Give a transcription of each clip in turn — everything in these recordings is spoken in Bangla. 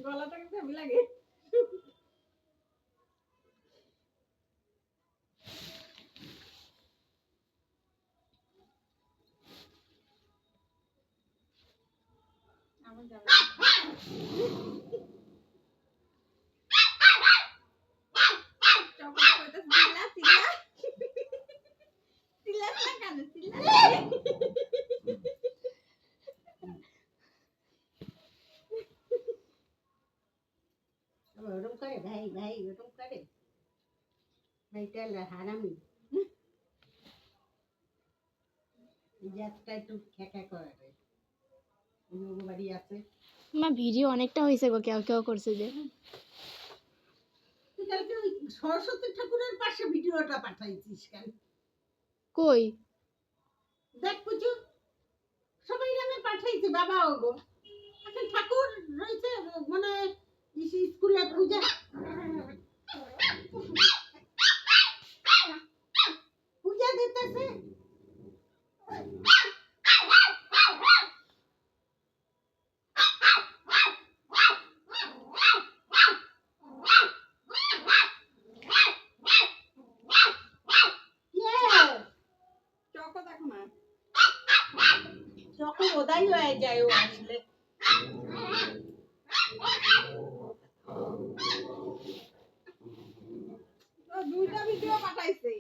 গলাটা কেমন লাগে? আমার জানা ওরকম করে ভাই ভাই ওরকম করে ভাইটা হারামি একটু খেকা করে বাড়ি আছে মা ভিডিও অনেকটা হয়েছে গো, কেউ কেউ করছে যে তুই কালকে ওই সরস্বতী ঠাকুরের পাশে ভিডিওটা পাঠাইছিস কেন? কই দেখ পুজো সবাই নামে পাঠাইছে বাবা ওগো এখন ঠাকুর রয়েছে মানে স্কুলে পূজা পূজা দিতেছে যখন ওদাই হয়ে যায় ও আসলে দুইটা ভিডিও পাঠাইছে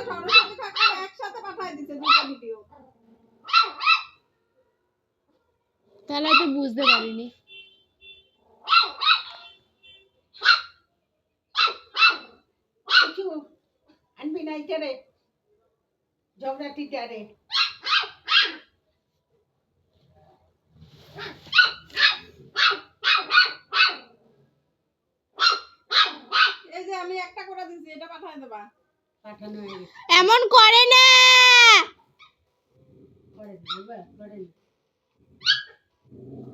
সরস্বতী ঠাকুর একসাথে পাঠাই দিছে দুইটা ভিডিও। তাহলে হয়তো বুঝতে পারিনি। আনবি নাই করে ঝগড়াটি করে এই যে আমি একটা করে দিছি, এটা পাঠাই দেবা। পাঠানো হয়ে গেছে। এমন করে না করে বাবা করে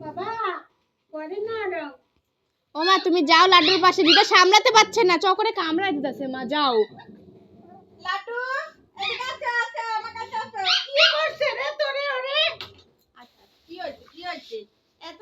বাবা করে না আর ও মা তুমি যাও, লাড্ডুর পাশে দিদা সামলাতে পারছে না, চ করে কামড়ায় দিতেছে, মা যাও। লাড্ডু এদিকে আসো, আসো আমার কাছে আসো। কি করছে রে তোরে ওরে আচ্ছা কি হইছে এত